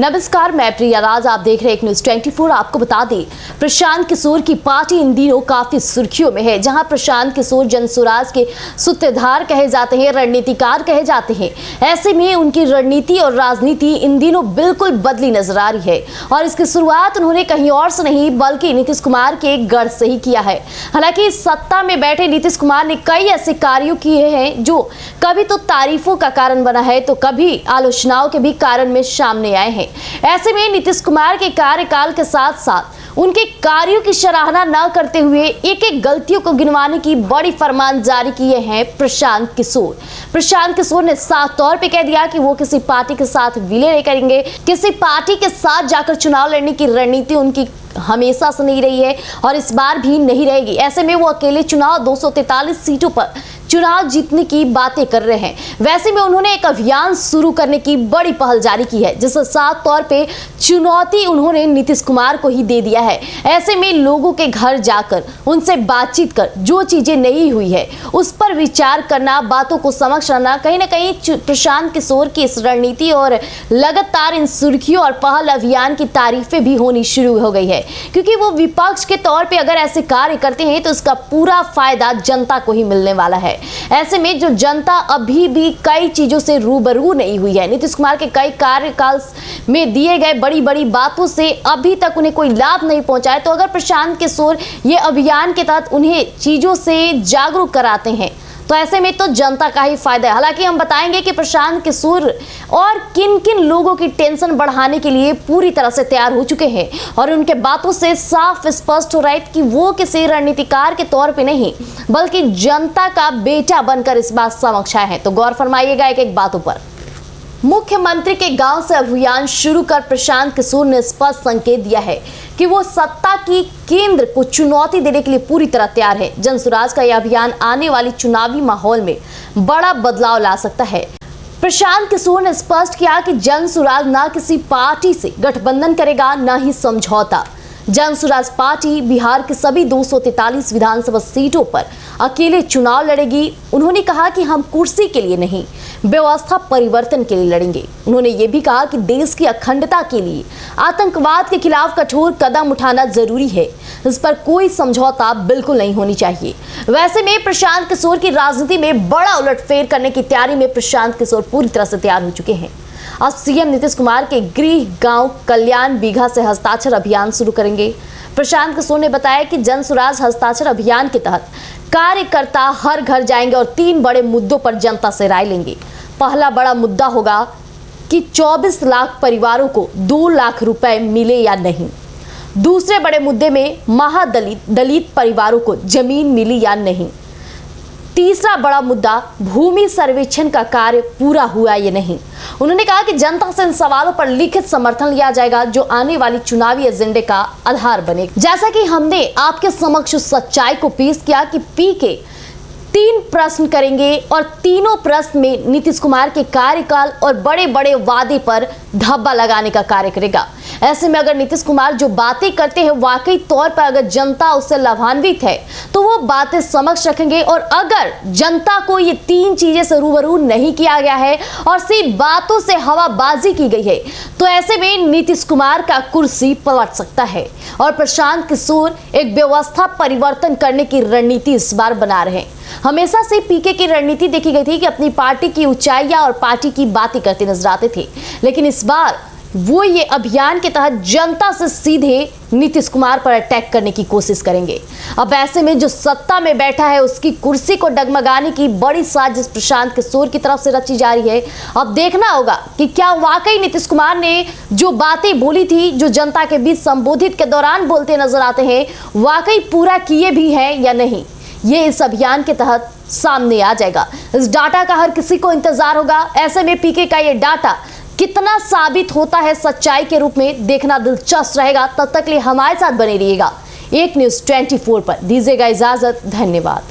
नमस्कार, मैं प्रिया राज, आप देख रहे हैं एक न्यूज़ 24। आपको बता दें, प्रशांत किशोर की पार्टी इन दिनों काफी सुर्खियों में है। जहां प्रशांत किशोर जनसुराज के सूत्रधार कहे जाते हैं, रणनीतिकार कहे जाते हैं, ऐसे में उनकी रणनीति और राजनीति इन दिनों बिल्कुल बदली नजर आ रही है। और इसकी शुरुआत उन्होंने कहीं और से नहीं बल्कि नीतीश कुमार के गढ़ से ही किया है। हालांकि सत्ता में बैठे नीतीश कुमार ने कई ऐसे कार्यों किए हैं जो कभी तो तारीफों का कारण बना है तो कभी आलोचनाओं के भी कारण में सामने आए हैं। ऐसे में नीतीश कुमार के कार्यकाल के साथ साथ उनके कार्यों की सराहना न करते हुए एक एक गलतियों को गिनवाने की बड़ी फरमान जारी किए हैं प्रशांत किशोर। प्रशांत किशोर ने साफ तौर पे कह दिया कि वो किसी पार्टी के साथ विलय नहीं करेंगे। किसी पार्टी के साथ जाकर चुनाव लड़ने की रणनीति उनकी हमेशा से नहीं रही है और इस बार भी नहीं रहेगी। ऐसे में वो अकेले चुनाव 243 सीटों पर चुनाव जीतने की बातें कर रहे हैं। वैसे में उन्होंने एक अभियान शुरू करने की बड़ी पहल जारी की है, जिससे साफ तौर पे चुनौती उन्होंने नीतीश कुमार को ही दे दिया है। ऐसे में लोगों के घर जाकर उनसे बातचीत कर जो चीजें नहीं हुई है उस पर विचार करना, बातों को समझ लाना, कहीं ना कहीं प्रशांत किशोर की इस रणनीति और लगातार इन सुर्खियों और पहल अभियान की तारीफें भी होनी शुरू हो गई है, क्योंकि वो विपक्ष के तौर पे अगर ऐसे कार्य करते हैं तो इसका पूरा फायदा जनता को ही मिलने वाला है। ऐसे में जो जनता अभी भी कई चीजों से रूबरू नहीं हुई है, नीतीश कुमार के कई कार्यकाल में दिए गए बड़ी बड़ी बातों से अभी तक उन्हें कोई लाभ नहीं पहुंचा है, तो अगर प्रशांत किशोर ये अभियान के तहत उन्हें चीजों से जागरूक कराते हैं तो ऐसे में तो जनता का ही फायदा है। हालांकि हम बताएंगे कि प्रशांत किशोर और किन किन लोगों की टेंशन बढ़ाने के लिए पूरी तरह से तैयार हो चुके हैं और उनके बातों से साफ स्पष्ट हो रहा है कि वो किसी रणनीतिकार के तौर पे नहीं बल्कि जनता का बेटा बनकर इस बात समक्ष आए हैं। तो गौर फरमाइएगा एक एक बातों पर। मुख्यमंत्री के गांव से अभियान शुरू कर प्रशांत किशोर ने स्पष्ट संकेत दिया है कि वो सत्ता की केंद्र को चुनौती देने के लिए पूरी तरह तैयार है। जनसुराज का यह अभियान आने वाली चुनावी माहौल में बड़ा बदलाव ला सकता है। प्रशांत किशोर ने स्पष्ट किया कि जनसुराज न किसी पार्टी से गठबंधन करेगा न ही समझौता। जनसुराज पार्टी बिहार के सभी 243 विधानसभा सीटों पर अकेले चुनाव लड़ेगी। उन्होंने कहा कि हम कुर्सी के लिए नहीं, व्यवस्था परिवर्तन के लिए लड़ेंगे। उन्होंने ये भी कहा कि देश की अखंडता के लिए आतंकवाद के खिलाफ कठोर कदम उठाना जरूरी है, इस पर कोई समझौता बिल्कुल नहीं होनी चाहिए। वैसे में प्रशांत किशोर की राजनीति में बड़ा उलटफेर करने की तैयारी में प्रशांत किशोर पूरी तरह से तैयार हो चुके हैं। अब सीएम नीतीश कुमार के गृह गांव कल्याण बीघा से हस्ताक्षर अभियान शुरू करेंगे। प्रशांत किशोर ने बताया कि जनसुराज हस्ताक्षर अभियान के तहत कार्यकर्ता हर घर जाएंगे और 3 बड़े मुद्दों पर जनता से राय लेंगे। पहला बड़ा मुद्दा होगा कि 24 लाख परिवारों को 2 लाख रुपए मिले या नहीं। दूसरे बड़े मुद्दे में दलित परिवारों को जमीन मिली या नहीं। तीसरा बड़ा मुद्दा भूमि सर्वेक्षण का कार्य पूरा हुआ या नहीं। उन्होंने कहा कि जनता से इन सवालों पर लिखित समर्थन लिया जाएगा जो आने वाली चुनावी एजेंडे का आधार बनेगा। जैसा कि हमने आपके समक्ष सच्चाई को पेश किया कि पीके 3 प्रश्न करेंगे और तीनों प्रश्न में नीतीश कुमार के कार्यकाल और बड़े बड़े वादे पर धब्बा लगाने का कार्य करेगा। ऐसे में अगर नीतीश कुमार जो बातें करते हैं वाकई तौर पर अगर जनता उससे लाभान्वित है तो वो बातें समक्ष रखेंगे, और अगर जनता को ये 3 चीजें से रूबरू नहीं किया गया है और सिर्फ बातों से हवाबाजी की गई है तो ऐसे में नीतीश कुमार का कुर्सी पलट सकता है। और प्रशांत किशोर एक व्यवस्था परिवर्तन करने की रणनीति इस बार बना रहे हैं। हमेशा से पीके की रणनीति देखी गई थी कि अपनी पार्टी की ऊंचाइयां और पार्टी की बातें करते नजर आते थे, लेकिन इस बार वो ये अभियान के तहत जनता से सीधे नीतीश कुमार पर अटैक करने की कोशिश करेंगे। अब ऐसे में जो सत्ता में बैठा है उसकी कुर्सी को डगमगाने की बड़ी साजिश प्रशांत किशोर की तरफ से रची जा रही है। अब देखना होगा कि क्या वाकई नीतीश कुमार ने जो बातें बोली थी, जो जनता के बीच संबोधित के दौरान बोलते नजर आते हैं, वाकई पूरा किए भी हैं या नहीं। ये इस अभियान के तहत सामने आ जाएगा। इस डाटा का हर किसी को इंतजार होगा। ऐसे में पीके का ये डाटा कितना साबित होता है सच्चाई के रूप में, देखना दिलचस्प रहेगा। तब तक के लिए हमारे साथ बने रहिएगा एक न्यूज़ 24 पर। दीजिएगा इजाजत, धन्यवाद।